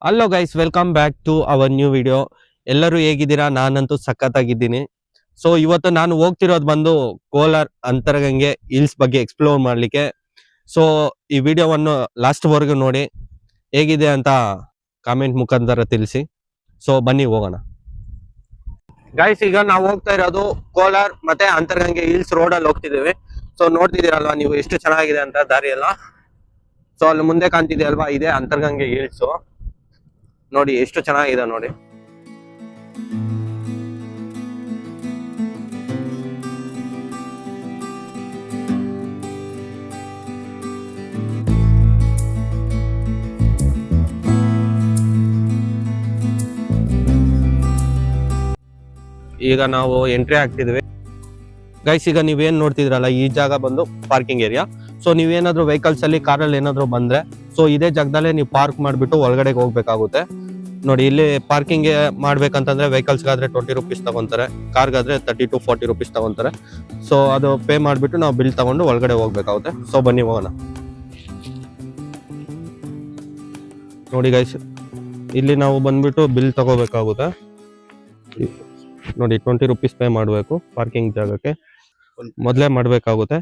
Hello guys, welcome back to our new video. ಎಲ್ಲರೂ ಹೇಗಿದ್ದೀರಾ? ನಾನಂತೂ ಸಖತ್ತಾಗಿದ್ದೀನಿ. ಸೊ ಇವತ್ತು ನಾನು ಹೋಗ್ತಿರೋದು ಬಂದು ಕೋಲಾರ್ ಅಂತರಗಂಗೆ ಹಿಲ್ಸ್ ಬಗ್ಗೆ ಎಕ್ಸ್ಪ್ಲೋರ್ ಮಾಡ್ಲಿಕ್ಕೆ. ಸೊ ಈ ವಿಡಿಯೋವನ್ನು ಲಾಸ್ಟ್ ವರೆಗೂ ನೋಡಿ, ಹೇಗಿದೆ ಅಂತ ಕಾಮೆಂಟ್ ಮುಖಾಂತರ ತಿಳಿಸಿ. ಸೊ ಬನ್ನಿ ಹೋಗೋಣ ಗೈಸ್. ಈಗ ನಾವು ಹೋಗ್ತಾ ಇರೋದು ಕೋಲಾರ್ ಮತ್ತೆ ಅಂತರಗಂಗೆ ಹಿಲ್ಸ್ ರೋಡ್ ಅಲ್ಲಿ ಹೋಗ್ತಿದ್ದೀವಿ. ಸೊ ನೋಡ್ತಿದ್ದೀರಲ್ವಾ ನೀವು ಎಷ್ಟು ಚೆನ್ನಾಗಿದೆ ಅಂತ ದಾರಿ ಎಲ್ಲ. ಸೊ ಅಲ್ಲಿ ಮುಂದೆ ಕಾಣ್ತಿದೆ ಅಲ್ವಾ, ಇದೆ ಅಂತರಗಂಗೆ ಹಿಲ್ಸ್. ನೋಡಿ ಎಷ್ಟು ಚೆನ್ನಾಗಿದೆ ನೋಡಿ. ಈಗ ನಾವು ಎಂಟ್ರಿ ಆಗ್ತಿದ್ವಿ ಗೈಸ್. ಈಗ ನೀವೇನ್ ನೋಡ್ತಿದ್ರಲ್ಲ, ಈ ಜಾಗ ಬಂದು ಪಾರ್ಕಿಂಗ್ ಏರಿಯಾ. ಸೊ ನೀವೇನಾದ್ರೂ ವೆಹಿಕಲ್ಸ್ ಅಲ್ಲಿ ಕಾರಲ್ಲಿ ಏನಾದ್ರು ಬಂದ್ರೆ, ಸೊ ಇದೇ ಜಾಗದಲ್ಲೇ ನೀವು ಪಾರ್ಕ್ ಮಾಡ್ಬಿಟ್ಟು ಒಳಗಡೆ ಹೋಗ್ಬೇಕಾಗುತ್ತೆ. ನೋಡಿ, ಇಲ್ಲಿ ಪಾರ್ಕಿಂಗ್ ಮಾಡ್ಬೇಕಂತಂದ್ರೆ ವೆಹಿಕಲ್ಸ್ ಗಾದ್ರೆ 20 ರೂಪೀಸ್ ತಗೊಂತಾರೆ, ಕಾರ್ಗಾದ್ರೆ 30 to 40 ರೂಪೀಸ್ ತಗೊಂತಾರೆ. ಸೊ ಅದು ಪೇ ಮಾಡ್ಬಿಟ್ಟು ನಾವು ಬಿಲ್ ತಗೊಂಡು ಒಳಗಡೆ ಹೋಗ್ಬೇಕಾಗುತ್ತೆ. ಸೊ ಬನ್ನಿ ಹೋಗೋಣ. ನೋಡಿ ಗೈಸ್, ಇಲ್ಲಿ ನಾವು ಬಂದ್ಬಿಟ್ಟು ಬಿಲ್ ತಗೋಬೇಕಾಗುತ್ತೆ. ನೋಡಿ 20 ರೂಪೀಸ್ ಪೇ ಮಾಡಬೇಕು ಪಾರ್ಕಿಂಗ್ ಜಾಗಕ್ಕೆ, ಮೊದಲೇ ಮಾಡಬೇಕಾಗುತ್ತೆ.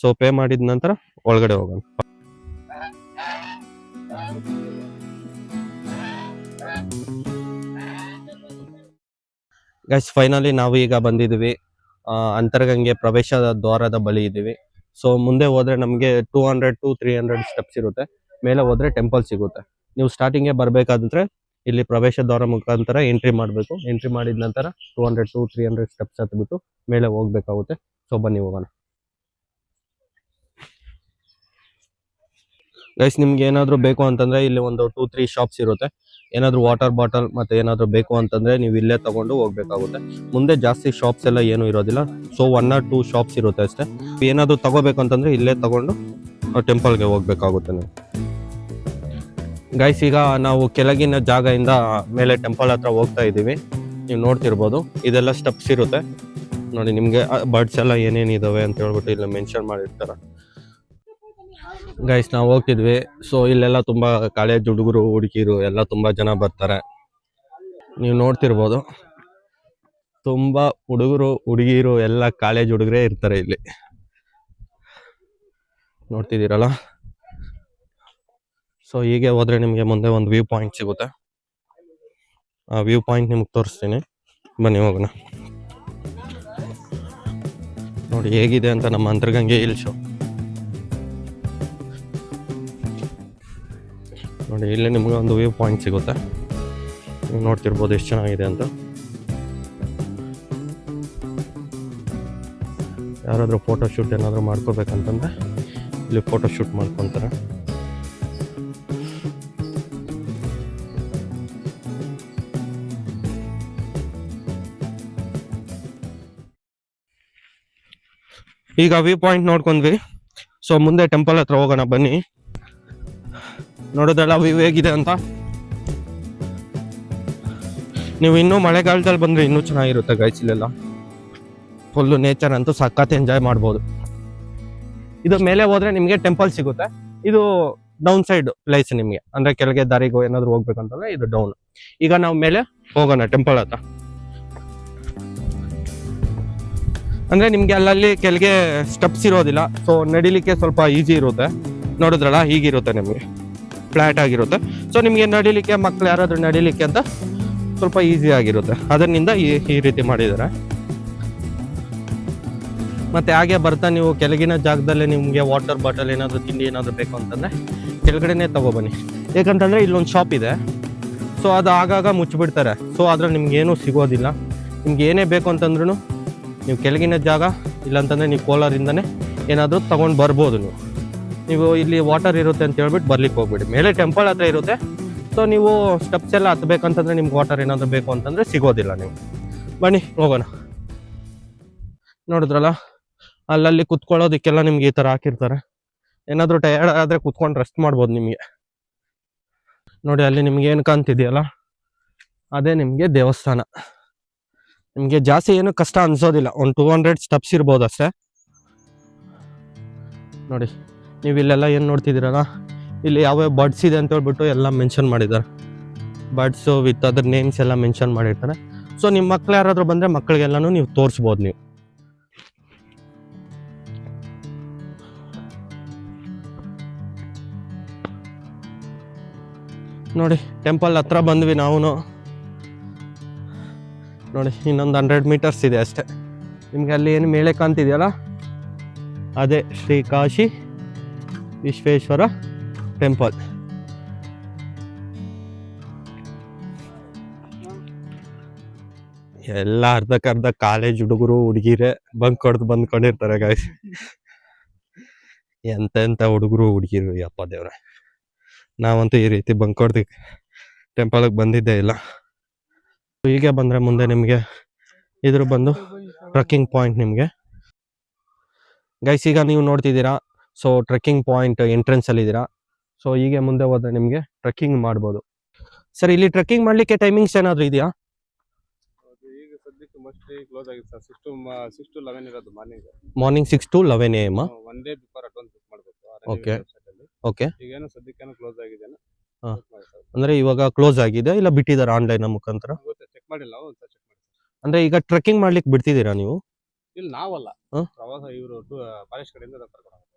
ಸೊ ಪೇ ಮಾಡಿದ ನಂತರ ಒಳಗಡೆ ಹೋಗೋಣ. ಗೈಸ್, ಫೈನಲಿ ನಾವು ಈಗ ಬಂದಿದ್ದೀವಿ ಅಂತರಗಂಗೆ ಪ್ರವೇಶದ ದ್ವಾರದ ಬಳಿ ಇದ್ದೀವಿ. ಸೊ ಮುಂದೆ ಹೋದ್ರೆ ನಮಗೆ 200 to 300 ಸ್ಟೆಪ್ಸ್ ಇರುತ್ತೆ. ಮೇಲೆ ಹೋದ್ರೆ ಟೆಂಪಲ್ ಸಿಗುತ್ತೆ. ನೀವು ಸ್ಟಾರ್ಟಿಂಗ್ಗೆ ಬರ್ಬೇಕಾದ್ರೆ ಇಲ್ಲಿ ಪ್ರವೇಶ ದ್ವಾರ ಮುಖಾಂತರ ಎಂಟ್ರಿ ಮಾಡಬೇಕು. ಎಂಟ್ರಿ ಮಾಡಿದ ನಂತರ 200 to 300 ಸ್ಟೆಪ್ಸ್ ಹತ್ಬಿಟ್ಟು ಮೇಲೆ ಹೋಗ್ಬೇಕಾಗುತ್ತೆ. ಸೊ ಬನ್ನಿ ಹೋಗೋಣ ಗೈಸ್. ನಿಮ್ಗೆ ಏನಾದ್ರು ಬೇಕು ಅಂತಂದ್ರೆ ಇಲ್ಲಿ ಒಂದು 2-3 ಶಾಪ್ಸ್ ಇರುತ್ತೆ. ಏನಾದ್ರು ವಾಟರ್ ಬಾಟಲ್ ಮತ್ತೆ ಏನಾದ್ರು ಬೇಕು ಅಂತಂದ್ರೆ ನೀವು ಇಲ್ಲೇ ತಗೊಂಡು ಹೋಗ್ಬೇಕಾಗುತ್ತೆ. ಮುಂದೆ ಜಾಸ್ತಿ ಶಾಪ್ಸ್ ಎಲ್ಲ ಏನು ಇರೋದಿಲ್ಲ. ಸೊ 1 or 2 ಶಾಪ್ಸ್ ಇರುತ್ತೆ ಅಷ್ಟೇ. ಏನಾದ್ರು ತಗೋಬೇಕು ಅಂತಂದ್ರೆ ಇಲ್ಲೇ ತಗೊಂಡು ಟೆಂಪಲ್ಗೆ ಹೋಗ್ಬೇಕಾಗುತ್ತೆ ನೀವು. ಗೈಸ್, ಈಗ ನಾವು ಕೆಳಗಿನ ಜಾಗದಿಂದ ಮೇಲೆ ಟೆಂಪಲ್ ಹತ್ರ ಹೋಗ್ತಾ ಇದ್ದೀವಿ. ನೀವು ನೋಡ್ತಿರ್ಬೋದು, ಇದೆಲ್ಲ ಸ್ಟೆಪ್ಸ್ ಇರುತ್ತೆ. ನೋಡಿ, ನಿಮ್ಗೆ ಬರ್ಡ್ಸ್ ಎಲ್ಲ ಏನೇನಿದಾವೆ ಅಂತ ಹೇಳ್ಬಿಟ್ಟು ಇಲ್ಲಿ ಮೆನ್ಷನ್ ಮಾಡಿರ್ತಾರೆ. ಗೈಸ್, ನಾವು ಹೋಗ್ತಿದ್ವಿ. ಸೊ ಇಲ್ಲೆಲ್ಲ ತುಂಬಾ ಕಾಲೇಜ್ ಹುಡುಗರು ಹುಡುಗಿರು ಎಲ್ಲ ತುಂಬಾ ಜನ ಬರ್ತಾರೆ. ನೀವು ನೋಡ್ತಿರ್ಬೋದು, ತುಂಬಾ ಹುಡುಗರು ಹುಡುಗಿರು ಎಲ್ಲ ಕಾಲೇಜ್ ಹುಡುಗರೇ ಇರ್ತಾರೆ ಇಲ್ಲಿ. ನೋಡ್ತಿದ್ದೀರಲ್ಲ. ಸೊ ಹೀಗೆ ಹೋದ್ರೆ ನಿಮ್ಗೆ ಮುಂದೆ ಒಂದು ವ್ಯೂ ಪಾಯಿಂಟ್ ಸಿಗುತ್ತೆ. ಆ ವ್ಯೂ ಪಾಯಿಂಟ್ ನಿಮ್ಗೆ ತೋರಿಸ್ತೀನಿ, ಬನ್ನಿ ಹೋಗೋಣ. ನೋಡಿ ಹೇಗಿದೆ ಅಂತ ನಮ್ಮ ಅಂತರಗಂಗೆ ಹಿಲ್ಸು. ನೋಡಿ, ಇಲ್ಲಿ ನಿಮ್ಗೆ ಒಂದು ವ್ಯೂ ಪಾಯಿಂಟ್ ಸಿಗುತ್ತೆ. ನೀವು ನೋಡ್ತಿರ್ಬೋದು ಎಷ್ಟು ಚೆನ್ನಾಗಿದೆ ಅಂತ. ಯಾರಾದರೂ ಫೋಟೋ ಶೂಟ್ ಏನಾದರೂ ಮಾಡ್ಕೋಬೇಕಂತಂದ್ರೆ ಇಲ್ಲಿ ಫೋಟೋ ಶೂಟ್ ಮಾಡ್ಕೊತಾರೆ. ಈಗ ವ್ಯೂ ಪಾಯಿಂಟ್ ನೋಡ್ಕೊಂಡ್ವಿ. ಸೊ ಮುಂದೆ ಟೆಂಪಲ್ ಹತ್ರ ಹೋಗೋಣ ಬನ್ನಿ. ನೋಡೋದಲ್ಲ ವ್ಯೂ ಹೇಗಿದೆ ಅಂತ. ನೀವು ಇನ್ನೂ ಮಳೆಗಾಲದಲ್ಲಿ ಬಂದ್ರೆ ಇನ್ನೂ ಚೆನ್ನಾಗಿರುತ್ತೆ ಗೈಸ್. ಇಲ್ಲೆಲ್ಲ ಫುಲ್ಲು ನೇಚರ್ ಅಂತೂ ಸಖತ್ ಎಂಜಾಯ್ ಮಾಡ್ಬೋದು. ಇದು ಮೇಲೆ ಹೋದ್ರೆ ನಿಮಗೆ ಟೆಂಪಲ್ ಸಿಗುತ್ತೆ. ಇದು ಡೌನ್ ಸೈಡ್ ಪ್ಲೇಸ್ ನಿಮಗೆ, ಅಂದ್ರೆ ಕೆಳಗೆ ದಾರಿಗೂ ಏನಾದ್ರು ಹೋಗ್ಬೇಕಂತಂದ್ರೆ ಇದು ಡೌನ್. ಈಗ ನಾವು ಮೇಲೆ ಹೋಗೋಣ ಟೆಂಪಲ್ ಹತ್ರ. ಅಂದ್ರೆ ನಿಮ್ಗೆ ಅಲ್ಲಲ್ಲಿ ಕೆಳಗೆ ಸ್ಟೆಪ್ಸ್ ಇರೋದಿಲ್ಲ. ಸೊ ನಡಿಲಿಕ್ಕೆ ಸ್ವಲ್ಪ ಈಸಿ ಇರುತ್ತೆ. ನೋಡಿದ್ರಲ್ಲ, ಹೀಗಿರುತ್ತೆ ನಿಮಗೆ, ಫ್ಲಾಟ್ ಆಗಿರುತ್ತೆ. ಸೊ ನಿಮ್ಗೆ ನಡಿಲಿಕ್ಕೆ, ಮಕ್ಳು ಯಾರಾದ್ರೂ ನಡಿಲಿಕ್ಕೆ ಅಂತ ಸ್ವಲ್ಪ ಈಸಿ ಆಗಿರುತ್ತೆ. ಅದರಿಂದ ಈ ರೀತಿ ಮಾಡಿದ್ದಾರೆ. ಮತ್ತೆ ಹಾಗೆ ಬರ್ತಾ ನೀವು ಕೆಳಗಿನ ಜಾಗದಲ್ಲಿ ನಿಮ್ಗೆ ವಾಟರ್ ಬಾಟಲ್ ಏನಾದ್ರು ತಿಂಡಿ ಏನಾದ್ರು ಬೇಕು ಅಂತಂದ್ರೆ ಕೆಳಗಡೆನೆ ತಗೊಬನ್ನಿ. ಯಾಕಂತಂದ್ರೆ ಇಲ್ಲೊಂದು ಶಾಪ್ ಇದೆ. ಸೊ ಅದು ಆಗಾಗ ಮುಚ್ಚಿಬಿಡ್ತಾರೆ. ಸೊ ಅದ್ರಲ್ಲಿ ನಿಮ್ಗೆ ಏನೂ ಸಿಗೋದಿಲ್ಲ. ನಿಮ್ಗೆ ಏನೇ ಬೇಕು ಅಂತಂದ್ರೂ ನೀವು ಕೆಳಗಿನ ಜಾಗ, ಇಲ್ಲಾಂತಂದ್ರೆ ನೀವು ಕೋಲಾರಿಂದನೇ ಏನಾದರೂ ತಗೊಂಡು ಬರ್ಬೋದು. ನೀವು ಇಲ್ಲಿ ವಾಟರ್ ಇರುತ್ತೆ ಅಂತ ಹೇಳ್ಬಿಟ್ಟು ಬರ್ಲಿಕ್ಕೆ ಹೋಗ್ಬಿಡಿ. ಮೇಲೆ ಟೆಂಪಲ್ ಹತ್ರ ಇರುತ್ತೆ. ಸೊ ನೀವು ಸ್ಟೆಪ್ಸ್ ಎಲ್ಲ ಹತ್ಬೇಕಂತಂದ್ರೆ ನಿಮ್ಗೆ ವಾಟರ್ ಏನಾದರೂ ಬೇಕು ಅಂತಂದ್ರೆ ಸಿಗೋದಿಲ್ಲ. ನೀವು ಬನ್ನಿ ಹೋಗೋಣ. ನೋಡಿದ್ರಲ್ಲ, ಅಲ್ಲಲ್ಲಿ ಕುತ್ಕೊಳ್ಳೋದಕ್ಕೆಲ್ಲ ನಿಮ್ಗೆ ಈ ಥರ ಹಾಕಿರ್ತಾರೆ. ಏನಾದರೂ ಟಯರ್ಡ್ ಆದರೆ ಕುತ್ಕೊಂಡು ರೆಸ್ಟ್ ಮಾಡ್ಬೋದು ನಿಮಗೆ. ನೋಡಿ, ಅಲ್ಲಿ ನಿಮ್ಗೆ ಏನು ಕಾಣ್ತಿದೆಯಲ್ಲ, ಅದೇ ನಿಮಗೆ ದೇವಸ್ಥಾನ. ನಿಮಗೆ ಜಾಸ್ತಿ ಏನು ಕಷ್ಟ ಅನ್ಸೋದಿಲ್ಲ. ಒಂದು 200 ಸ್ಟೆಪ್ಸ್ ಇರ್ಬೋದು ಅಷ್ಟೇ. ನೋಡಿ, ನೀವು ಇಲ್ಲೆಲ್ಲ ಏನು ನೋಡ್ತಿದ್ದೀರಲ್ಲ, ಇಲ್ಲಿ ಯಾವ್ಯಾವ ಬರ್ಡ್ಸ್ ಇದೆ ಅಂತ ಹೇಳ್ಬಿಟ್ಟು ಎಲ್ಲ ಮೆನ್ಷನ್ ಮಾಡಿದ್ದಾರೆ. ಬರ್ಡ್ಸು ವಿತ್ ಅದ್ರ ನೇಮ್ಸ್ ಎಲ್ಲ ಮೆನ್ಷನ್ ಮಾಡಿರ್ತಾರೆ. ಸೊ ನಿಮ್ಮ ಮಕ್ಳು ಯಾರಾದರೂ ಬಂದರೆ ಮಕ್ಕಳಿಗೆಲ್ಲನೂ ನೀವು ತೋರಿಸ್ಬೋದು. ನೀವು ನೋಡಿ ಟೆಂಪಲ್ ಹತ್ರ ಬಂದ್ವಿ ನಾವು. ನೋಡಿ ಇನ್ನೊಂದು 100 ಮೀಟರ್ಸ್ ಇದೆ ಅಷ್ಟೇ. ನಿಮ್ಗೆ ಅಲ್ಲಿ ಏನು ಮೇಲೆ ಕಾಣ್ತಿದೆಯಲ್ಲ ಅದೇ ಶ್ರೀ ಕಾಶಿ ವಿಶ್ವೇಶ್ವರ ಟೆಂಪಲ್. ಎಲ್ಲ ಅರ್ಧಕ್ಕರ್ಧ ಕಾಲೇಜ್ ಹುಡುಗರು ಹುಡುಗಿರೆ ಬಂಕ್ ಹೊಡೆದು ಬಂದ್ಕೊಂಡಿರ್ತಾರೆ ಗಾಯ್ಸ್. ಎಂತೆಂಥ ಹುಡುಗರು ಹುಡುಗಿರು ಯಪ್ಪ ದೇವ್ರೆ. ನಾವಂತೂ ಈ ರೀತಿ ಬಂಕ್ ಹೊಡೆದು ಟೆಂಪಲ್ಗೆ ಬಂದಿದ್ದೇ ಇಲ್ಲ. ಹೀಗೆ ಬಂದರೆ ಮುಂದೆ ನಿಮಗೆ ಇದ್ರ ಬಂದು ಟ್ರೆಕ್ಕಿಂಗ್ ಪಾಯಿಂಟ್ ನಿಮಗೆ ಗೈಸ್. ಈಗ ನೀವು ನೋಡ್ತಿದ್ದೀರಾ, ಸೊ ಟ್ರೆಕ್ಕಿಂಗ್ ಪಾಯಿಂಟ್ ಎಂಟ್ರೆನ್ಸ್ ಅಲ್ಲಿ ಇದ್ದೀರಾ. ಸೊ ಹೀಗೆ ಮುಂದೆ ಹೋದ್ರೆ ನಿಮಗೆ ಟ್ರೆಕ್ಕಿಂಗ್ ಮಾಡ್ಬೋದು. ಸರ್ ಇಲ್ಲಿ ಟ್ರೆಕ್ಕಿಂಗ್ ಮಾಡ್ಲಿಕ್ಕೆ ಟೈಮಿಂಗ್ಸ್ ಏನಾದರೂ ಇದೆಯಾ? ಈಗ ಸದ್ಯಕ್ಕೆ ಮೋಸ್ಟ್ಲಿ ಕ್ಲೋಸ್ ಆಗಿದೆ ಸರ್. 6 to 11 ಇರೋದು morning 6 to 11 AM. One day before advance book ಮಾಡಬೇಕು. Okay okay. ಈಗೇನು ಸದ್ಯಕ್ಕೆ ಕ್ಲೋಸ್ ಆಗಿದೆ. ಅಂದ್ರೆ ಇವಾಗ ಕ್ಲೋಸ್ ಆಗಿದೆ ಇಲ್ಲ ಬಿಟ್ಟಿದ್ದಾರೆ ಆನ್ಲೈನ್ ಮುಖಾಂತರ? ಚೆಕ್ ಮಾಡಿಲ್ಲ, ಚೆಕ್ ಮಾಡಿ. ಅಂದ್ರೆ ಈಗ ಟ್ರೆಕ್ಕಿಂಗ್ ಮಾಡ್ಲಿಕ್ಕೆ ಬಿಡ್ತಿದ್ದೀರಾ ನೀವು? ಇಲ್ಲಿ ನಾವಲ್ಲ, ಪ್ರವಾಸ ಇವರು ಫಾರೆಸ್ಟ್ ಕಡೆಯಿಂದ ಕರ್ಕೊಂಡು ಹೋಗ್ತಾರೆ.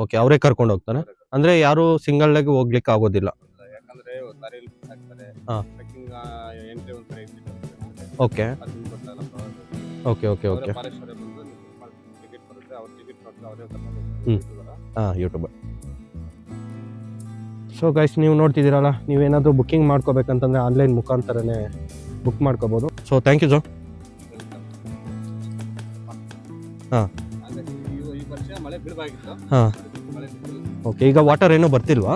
ಓಕೆ, ಅವರೇ ಕರ್ಕೊಂಡು ಹೋಗ್ತಾರೆ. ಅಂದ್ರೆ ಯಾರು ಸಿಂಗಲ್ ಆಗಿ ಹೋಗ್ಲಿಕ್ಕೆ ಆಗೋದಿಲ್ಲ, ಯಾಕಂದ್ರೆ ದಾರಿಯಲ್ಲಿ ಹಾಕ್ತಾರೆ. ಟ್ರೆಕ್ಕಿಂಗ್ ಎಂಟ್ರಿ ಒಂಥರ okay okay okay okay. Forest ಅವರೇ ಬಂದು ಟಿಕೆಟ್ ಬರುತ್ತೆ, ಅವ್ರ ಟಿಕೆಟ್ ಕೊಟ್ಟು ಅವರೇ ಕರ್ಕೊಂಡು ಹೋಗ್ತಾರೆ. ಯೂಟ್ಯೂಬರ್. ಸೊ ಗೈಸ್ ನೀವು ನೋಡ್ತಿದ್ದೀರಲ್ಲ, ನೀವೇನಾದರೂ ಬುಕ್ಕಿಂಗ್ ಮಾಡ್ಕೋಬೇಕಂತಂದ್ರೆ ಆನ್ಲೈನ್ ಮುಖಾಂತರನೇ ಬುಕ್ ಮಾಡ್ಕೋಬೋದು. So thank you sir. ಹಾಂ ಈ ವರ್ಷ ಮಳೆ ಬೀಳಬಾಗಿತ್ತು. ಹಾಂ ಓಕೆ. ಈಗ ವಾಟರ್ ಏನೂ ಬರ್ತಿಲ್ವಾ?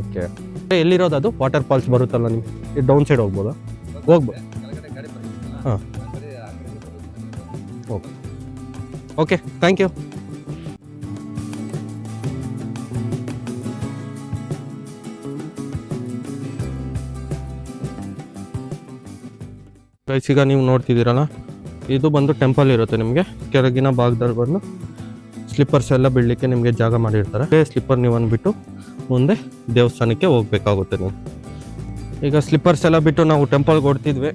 ಓಕೆ. ಎಲ್ಲಿರೋದು ಅದು ವಾಟರ್ ಫಾಲ್ಸ್ ಬರುತ್ತಲ್ಲ ನಿಮ್ಗೆ? ಡೌನ್ ಸೈಡ್ ಹೋಗ್ಬೋದಾ? ಹೋಗ್ಬೋದು. ಹಾಂ okay okay, thank you. Guys ಈಗ ನೀವು ನೋಡ್ತಿದ್ದೀರಲ್ಲ, ಇದು ಬಂದು ಟೆಂಪಲ್ ಇರುತ್ತೆ. ನಿಮಗೆ ಕೆಳಗಿನ ಭಾಗದಲ್ಲಿ ಬಂದು ಸ್ಲಿಪ್ಪರ್ಸ್ ಎಲ್ಲ ಬಿಡಲಿಕ್ಕೆ ನಿಮಗೆ ಜಾಗ ಮಾಡಿರ್ತಾರೆ. ಸ್ಲಿಪ್ಪರ್ ನೀವು ಅಂದ್ಬಿಟ್ಟು ಮುಂದೆ ದೇವಸ್ಥಾನಕ್ಕೆ ಹೋಗ್ಬೇಕಾಗುತ್ತೆ ನೀವು. ಈಗ ಸ್ಲಿಪ್ಪರ್ಸ್ ಎಲ್ಲ ಬಿಟ್ಟು ನಾವು ಟೆಂಪಲ್ಗೆ ಹೊಡ್ತಿದ್ವಿ.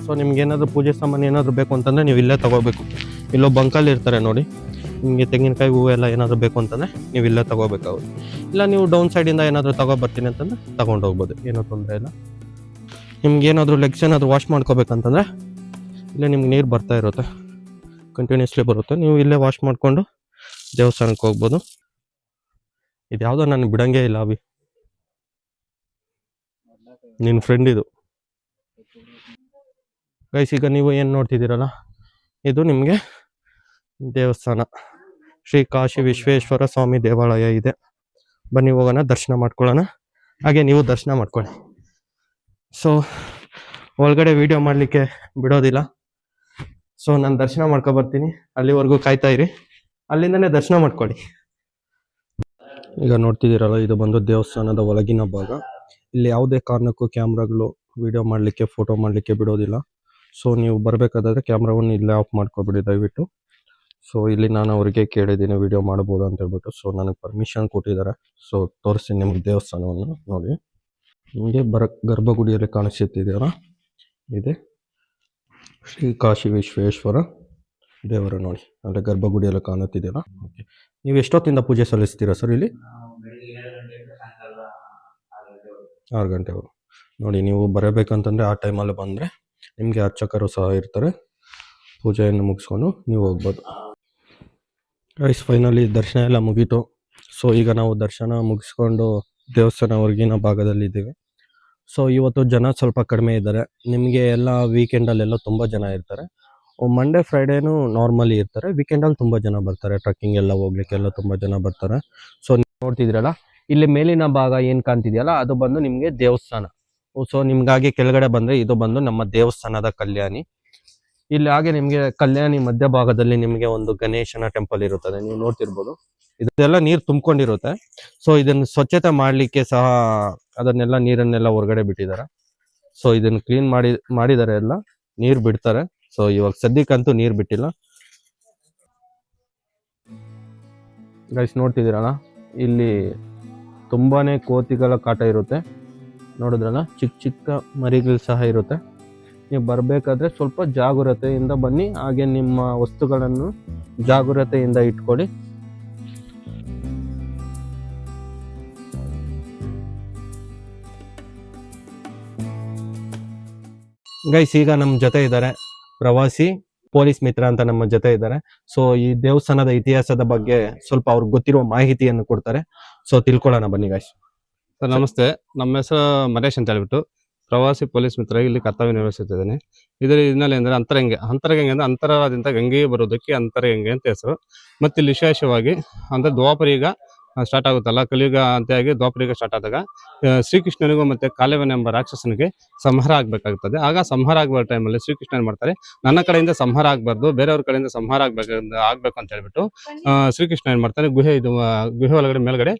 ಸೊ ನಿಮ್ಗೆ ಏನಾದರೂ ಪೂಜೆ ಸಾಮಾನು ಏನಾದರೂ ಬೇಕು ಅಂತಂದರೆ ನೀವು ಇಲ್ಲೇ ತೊಗೋಬೇಕು. ಇಲ್ಲೋ ಬಂಕಲ್ಲಿ ಇರ್ತಾರೆ ನೋಡಿ. ನಿಮಗೆ ತೆಂಗಿನಕಾಯಿ ಹೂವು ಎಲ್ಲ ಏನಾದರೂ ಬೇಕು ಅಂತಂದರೆ ನೀವು ಇಲ್ಲೇ ತೊಗೋಬೇಕಾಗುತ್ತೆ. ಇಲ್ಲ ನೀವು ಡೌನ್ ಸೈಡಿಂದ ಏನಾದರೂ ತೊಗೊಬರ್ತೀನಿ ಅಂತಂದರೆ ತೊಗೊಂಡು ಹೋಗ್ಬೋದು, ಏನೂ ತೊಂದರೆ ಇಲ್ಲ. ನಿಮ್ಗೆ ಏನಾದರೂ ಲೆಗ್ಸ್ ಏನಾದರೂ ವಾಶ್ ಮಾಡ್ಕೋಬೇಕಂತಂದರೆ ಇಲ್ಲೇ ನಿಮ್ಗೆ ನೀರು ಬರ್ತಾ ಇರುತ್ತೆ, ಕಂಟಿನ್ಯೂಸ್ಲಿ ಬರುತ್ತೆ. ನೀವು ಇಲ್ಲೇ ವಾಶ್ ಮಾಡಿಕೊಂಡು ದೇವಸ್ಥಾನಕ್ಕೆ ಹೋಗ್ಬೋದು. ಇದು ಯಾವುದೋ ನನಗೆ ಬಿಡಂಗೇ ಇಲ್ಲ ಅಭಿ, ನಿನ್ನ ಫ್ರೆಂಡ್ ಇದು. ಗೈಸ್ ಈಗ ನೀವು ಏನು ನೋಡ್ತಿದ್ದೀರಲ್ಲ, ಇದು ನಿಮಗೆ ದೇವಸ್ಥಾನ ಶ್ರೀ ಕಾಶಿ ವಿಶ್ವೇಶ್ವರ ಸ್ವಾಮಿ ದೇವಾಲಯ ಇದೆ. ಬನ್ನಿ ಹೋಗೋಣ, ದರ್ಶನ ಮಾಡ್ಕೊಳ್ಳೋಣ. ಹಾಗೆ ನೀವು ದರ್ಶನ ಮಾಡ್ಕೊಳ್ಳಿ. ಸೊ ಒಳಗಡೆ ವಿಡಿಯೋ ಮಾಡಲಿಕ್ಕೆ ಬಿಡೋದಿಲ್ಲ. ಸೊ ನಾನು ದರ್ಶನ ಮಾಡ್ಕೊಬರ್ತೀನಿ, ಅಲ್ಲಿವರೆಗೂ ಕಾಯ್ತಾ ಇರಿ, ಅಲ್ಲಿಂದನೇ ದರ್ಶನ ಮಾಡ್ಕೊಳ್ಳಿ. ಈಗ ನೋಡ್ತಿದ್ದೀರಲ್ಲ, ಇದು ಬಂದು ದೇವಸ್ಥಾನದ ಒಳಗಿನ ಭಾಗ. ಇಲ್ಲಿ ಯಾವುದೇ ಕಾರಣಕ್ಕೂ ಕ್ಯಾಮ್ರಾಗಳು ವಿಡಿಯೋ ಮಾಡಲಿಕ್ಕೆ, ಫೋಟೋ ಮಾಡಲಿಕ್ಕೆ ಬಿಡೋದಿಲ್ಲ. ಸೊ ನೀವು ಬರಬೇಕಾದ್ರೆ ಕ್ಯಾಮ್ರಾವನ್ನು ಇಲ್ಲೇ ಆಫ್ ಮಾಡ್ಕೊಬಿಡಿ ದಯವಿಟ್ಟು. ಸೊ ಇಲ್ಲಿ ನಾನು ಅವರಿಗೆ ಕೇಳಿದ್ದೀನಿ ವಿಡಿಯೋ ಮಾಡ್ಬೋದು ಅಂತ ಹೇಳ್ಬಿಟ್ಟು. ಸೊ ನನಗೆ ಪರ್ಮಿಷನ್ ಕೊಟ್ಟಿದ್ದಾರೆ. ಸೊ ತೋರಿಸ್ತೀನಿ ನಿಮ್ಗೆ ದೇವಸ್ಥಾನವನ್ನು ನೋಡಿ. ನಿಮಗೆ ಗರ್ಭಗುಡಿಯಲ್ಲಿ ಕಾಣಿಸುತ್ತಿದೆಯಲ್ಲ, ಇದೆ ಶ್ರೀ ಕಾಶಿ ವಿಶ್ವೇಶ್ವರ ದೇವರು ನೋಡಿ, ಅಂದರೆ ಗರ್ಭಗುಡಿಯಲ್ಲಿ ಕಾಣುತ್ತಿದೆಯಲ್ಲ. ಓಕೆ, ನೀವು ಎಷ್ಟೊತ್ತಿಂದ ಪೂಜೆ ಸಲ್ಲಿಸ್ತೀರಾ ಸರ್ ಇಲ್ಲಿ? 6 ಗಂಟೆವರು ನೋಡಿ. ನೀವು ಬರಬೇಕಂತಂದರೆ ಆ ಟೈಮಲ್ಲಿ ಬಂದರೆ ನಿಮಗೆ ಅರ್ಚಕರು ಸಹ ಇರ್ತಾರೆ. ಪೂಜೆಯನ್ನು ಮುಗಿಸ್ಕೊಂಡು ನೀವು ಹೋಗ್ಬೋದು. ಗೈಸ್ ಫೈನಲಿ ದರ್ಶನ ಎಲ್ಲ ಮುಗೀತು. ಸೊ ಈಗ ನಾವು ದರ್ಶನ ಮುಗಿಸ್ಕೊಂಡು ದೇವಸ್ಥಾನ ಹೊರಗಿನ ಭಾಗದಲ್ಲಿದ್ದೀವಿ. ಸೊ ಇವತ್ತು ಜನ ಸ್ವಲ್ಪ ಕಡಿಮೆ ಇದ್ದಾರೆ. ನಿಮಗೆ ಎಲ್ಲ ವೀಕೆಂಡಲ್ಲೆಲ್ಲ ತುಂಬ ಜನ ಇರ್ತಾರೆ. ಮಂಡೇ ಫ್ರೈಡೇನು ನಾರ್ಮಲಿ ಇರ್ತಾರೆ. ವೀಕೆಂಡಲ್ಲಿ ತುಂಬ ಜನ ಬರ್ತಾರೆ, ಟ್ರೆಕ್ಕಿಂಗ್ ಎಲ್ಲ ಹೋಗ್ಲಿಕ್ಕೆಲ್ಲ ತುಂಬ ಜನ ಬರ್ತಾರೆ. ಸೊ ನೀವು ನೋಡ್ತಿದ್ರಲ್ಲ, ಇಲ್ಲಿ ಮೇಲಿನ ಭಾಗ ಏನು ಕಾಣ್ತಿದೆಯಲ್ಲ, ಅದು ಬಂದು ನಿಮಗೆ ದೇವಸ್ಥಾನ. ಸೊ ನಿಮ್ಗಾಗಿ ಕೆಳಗಡೆ ಬಂದರೆ ಇದು ಬಂದು ನಮ್ಮ ದೇವಸ್ಥಾನದ ಕಲ್ಯಾಣಿ. ಇಲ್ಲಿ ಹಾಗೆ ನಿಮಗೆ ಕಲ್ಯಾಣಿ ಮಧ್ಯಭಾಗದಲ್ಲಿ ನಿಮಗೆ ಒಂದು ಗಣೇಶನ ಟೆಂಪಲ್ ಇರುತ್ತದೆ, ನೀವು ನೋಡ್ತಿರ್ಬೋದು. ಇದೆಲ್ಲ ನೀರು ತುಂಬಿಕೊಂಡಿರುತ್ತೆ. ಸೊ ಇದನ್ನು ಸ್ವಚ್ಛತೆ ಮಾಡಲಿಕ್ಕೆ ಸಹ ಅದನ್ನೆಲ್ಲ ನೀರನ್ನೆಲ್ಲ ಹೊರಗಡೆ ಬಿಟ್ಟಿದ್ದಾರೆ. ಸೊ ಇದನ್ನು ಕ್ಲೀನ್ ಮಾಡಿದ್ದಾರೆ, ಎಲ್ಲ ನೀರು ಬಿಡ್ತಾರೆ. ಸೊ ಇವಾಗ ಸದ್ಯಕ್ಕಂತೂ ನೀರು ಬಿಟ್ಟಿಲ್ಲ. ಗೈಸ್ ನೋಡ್ತಿದ್ದೀರಲ್ಲ, ಇಲ್ಲಿ ತುಂಬಾನೇ ಕೋತಿಗಳ ಕಾಟ ಇರುತ್ತೆ. ನೋಡಿದ್ರಲ್ಲ ಚಿಕ್ಕ ಚಿಕ್ಕ ಮರಿಗಳು ಸಹ ಇರುತ್ತೆ. ನೀವು ಬರಬೇಕಾದ್ರೆ ಸ್ವಲ್ಪ ಜಾಗರೂಕತೆಯಿಂದ ಬನ್ನಿ, ಹಾಗೆ ನಿಮ್ಮ ವಸ್ತುಗಳನ್ನು ಜಾಗರೂಕತೆಯಿಂದ ಇಟ್ಕೊಳ್ಳಿ. ಗೈಸ್, ಈಗ ನಮ್ಮ ಜೊತೆ ಇದ್ದಾರೆ ಪ್ರವಾಸಿ ಪೊಲೀಸ್ ಮಿತ್ರ ಅಂತ ನಮ್ಮ ಜೊತೆ ಇದ್ದಾರೆ. ಸೊ ಈ ದೇವಸ್ಥಾನದ ಇತಿಹಾಸದ ಬಗ್ಗೆ ಸ್ವಲ್ಪ ಅವ್ರಿಗೆ ಗೊತ್ತಿರುವ ಮಾಹಿತಿಯನ್ನು ಕೊಡ್ತಾರೆ. ಸೊ ತಿಳ್ಕೊಳ್ಳೋಣ ಬನ್ನಿ ಗೈಸ್. ಸರ್ ನಮಸ್ತೆ, ನಮ್ಮ ಹೆಸರು ಮರೇಶ್ ಅಂತ ಹೇಳ್ಬಿಟ್ಟು ಪ್ರವಾಸಿ ಪೊಲೀಸ್ ಮಿತ್ರ ಇಲ್ಲಿ ಕರ್ತವ್ಯ ನಿರ್ವಹಿಸುತ್ತಿದ್ದೇನೆ. ಇದರ ಹಿನ್ನೆಲೆ ಅಂದರೆ ಅಂತರಗಂಗೆ ಅಂದರೆ ಅಂತರದಿಂದ ಗಂಗೆಗೆ ಬರೋದಕ್ಕೆ ಅಂತರಗಂಗೆ ಅಂತ ಹೆಸರು. ಮತ್ತು ಇಲ್ಲಿ ವಿಶೇಷವಾಗಿ ಅಂದರೆ ದ್ವಾಪರೀಗ ಸ್ಟಾರ್ಟ್ ಆಗುತ್ತಲ್ಲ, ಕಲಿಯುಗ ಅಂತೆಯಾಗಿ ದ್ವಾಪರೀಗ ಸ್ಟಾರ್ಟ್ ಆದಾಗ ಶ್ರೀಕೃಷ್ಣನಿಗೂ ಮತ್ತೆ ಕಾಲವನ ಎಂಬ ರಾಕ್ಷಸನಿಗೆ ಸಂಹಾರ ಆಗ್ಬೇಕಾಗ್ತದೆ. ಆಗ ಸಂಹಾರ ಆಗುವ ಟೈಮಲ್ಲಿ ಶ್ರೀಕೃಷ್ಣ ಏನ್ ಮಾಡ್ತಾರೆ, ನನ್ನ ಕಡೆಯಿಂದ ಸಂಹಾರ ಆಗ್ಬಾರ್ದು, ಬೇರೆಯವ್ರ ಕಡೆಯಿಂದ ಸಂಹಾರ ಆಗ್ಬೇಕು ಅಂತ ಹೇಳ್ಬಿಟ್ಟು ಶ್ರೀಕೃಷ್ಣ ಏನ್ ಮಾಡ್ತಾನೆ, ಗುಹೆ ಒಳಗಡೆ ಮೇಲ್ಗಡೆ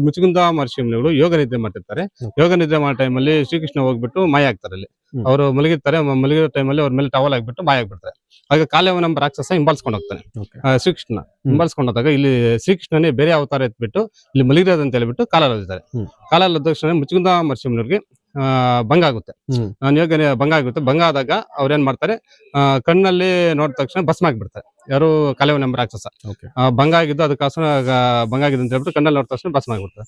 ಮುಚುಕುಂದ ಮಹರ್ಷಿ ಮುನಿಗಳು ಯೋಗ ನಿದ್ರೆ ಮಾಡ್ತಿರ್ತಾರೆ. ಯೋಗ ನಿದ್ರೆ ಮಾಡೋ ಟೈಮಲ್ಲಿ ಶ್ರೀಕೃಷ್ಣ ಹೋಗ್ಬಿಟ್ಟು ಮಾಯ ಆಗ್ತಾರೆ. ಅಲ್ಲಿ ಅವರು ಮಲಗಿರ್ತಾರೆ, ಮಲಗಿರೋ ಟೈಮಲ್ಲಿ ಅವ್ರ ಮೇಲೆ ಟವಲ್ ಆಗ್ಬಿಟ್ಟು ಮಾಯ ಆಗ್ಬಿಡ್ತಾರೆ. ಆಗ ಕಾಲವನ ಎಂಬ ರಾಕ್ಷಸ ಹಿಂಬಾಲಿಸ್ಕೊಂಡು ಹೋಗ್ತಾನೆ ಶ್ರೀಕೃಷ್ಣ. ಹಿಂಬಾಲಿಸ್ಕೊಂಡು ಹೋದಾಗ ಇಲ್ಲಿ ಶ್ರೀಕೃಷ್ಣನೇ ಬೇರೆ ಅವತಾರ ಎತ್ಬಿಟ್ಟು ಇಲ್ಲಿ ಮಲಗಿರೋದು ಅಂತ ಹೇಳ್ಬಿಟ್ಟು ಕಾಲಲ್ಲಿದ್ದಾರೆ. ಕಾಲಲ್ಲಿ ತಕ್ಷಣ ಮುಚುಕುಂದ ಮಹರ್ಷಿ ಮುನಿಗಳಿಗೆ ಭಂಗ ಆಗುತ್ತೆ. ಯೋಗ ಭಂಗ ಆಗುತ್ತೆ. ಭಂಗ ಆದಾಗ ಅವ್ರೇನ್ ಮಾಡ್ತಾರೆ, ಕಣ್ಣಲ್ಲಿ ನೋಡಿದ ತಕ್ಷಣ ಭಸ್ಮ ಆಗ್ಬಿಡ್ತಾರೆ. ಯಾರು ಕಾಲವನ ಎಂಬ ರಾಕ್ಷಸ ಭಂಗ ಆಗಿದ್ದು, ಅದಕ್ಕೋಸ್ಕರ ಭಂಗ ಆಗಿದೆ ಅಂತ ಹೇಳ್ಬಿಟ್ಟು ಕಣ್ಣಲ್ಲಿ ನೋಡಿದ ತಕ್ಷಣ ಭಸ್ಮ ಆಗ್ಬಿಡ್ತಾರೆ.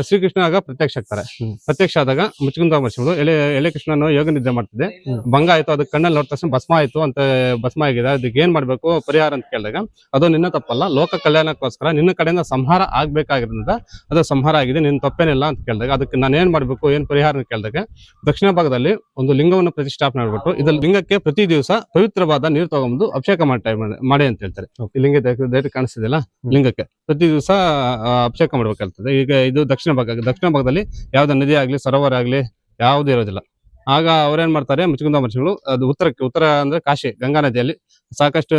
ಶ್ರೀಕೃಷ್ಣ ಆಗ ಪ್ರತ್ಯಕ್ಷ ಆಗ್ತಾರೆ. ಪ್ರತ್ಯಕ್ಷ ಆದಾಗ ಮುಚುಕುಂದ ಮಹರ್ಷಿಗಳು ಎಲೆ ಕೃಷ್ಣನು ಯೋಗ ನಿದ್ರೆ ಮಾಡ್ತಿದ್ದೆ, ಭಂಗ ಆಯ್ತು, ಅದಕ್ಕೆ ಕಣ್ಣಲ್ಲಿ ನೋಡಿದ ತಕ್ಷಣ ಭಸ್ಮ ಆಯ್ತು ಅಂತ, ಭಸ್ಮ ಆಗಿದೆ, ಅದಕ್ಕೆ ಏನ್ ಮಾಡ್ಬೇಕು ಪರಿಹಾರ ಅಂತ ಕೇಳಿದಾಗ, ಅದು ನಿನ್ನ ತಪ್ಪಲ್ಲ, ಲೋಕ ಕಲ್ಯಾಣಕ್ಕೋಸ್ಕರ ನಿನ್ನ ಕಡೆಯಿಂದ ಸಂಹಾರ ಆಗ್ಬೇಕಾಗಿರೋದ್ರಿಂದ ಅದು ಸಂಹಾರ ಆಗಿದೆ, ನಿನ್ನ ತಪ್ಪೇನಿಲ್ಲ ಅಂತ ಕೇಳಿದಾಗ, ಅದಕ್ಕೆ ನಾನು ಏನ್ ಮಾಡ್ಬೇಕು, ಏನ್ ಪರಿಹಾರ ಕೇಳಿದಾಗ, ದಕ್ಷಿಣ ಭಾಗದಲ್ಲಿ ಒಂದು ಲಿಂಗವನ್ನು ಪ್ರತಿಷ್ಠಾಪನೆ ಮಾಡ್ಬಿಟ್ಟು ಇದರ ಲಿಂಗಕ್ಕೆ ಪ್ರತಿ ದಿವಸ ಪವಿತ್ರವಾದ ನೀರು ತಗೊಂಡು ಅಭಿಷೇಕ ಮಾಡಿ ಅಂತ ಹೇಳ್ತಾರೆ. ಈ ಲಿಂಗ ದಯವಿಟ್ಟು ಕಾಣಿಸ್ತಿದೆಯಲ್ಲ, ಲಿಂಗಕ್ಕೆ ಪ್ರತಿ ದಿವಸ ಅಭಿಷೇಕ ಮಾಡ್ಬೇಕಾಗ್ತದೆ. ಈಗ ಇದು ದಕ್ಷಿಣ ಭಾಗದಲ್ಲಿ ಯಾವ್ದು ನದಿ ಆಗ್ಲಿ ಸರೋವರ ಆಗ್ಲಿ ಯಾವ್ದು ಇರೋದಿಲ್ಲ. ಆಗ ಅವ್ರೇನ್ ಮಾಡ್ತಾರೆ, ಮುಚುಕುಂದ ಮಹರ್ಷಿಗಳು ಅದು ಉತ್ತರ ಅಂದ್ರೆ ಕಾಶಿ ಗಂಗಾ ನದಿಯಲ್ಲಿ ಸಾಕಷ್ಟು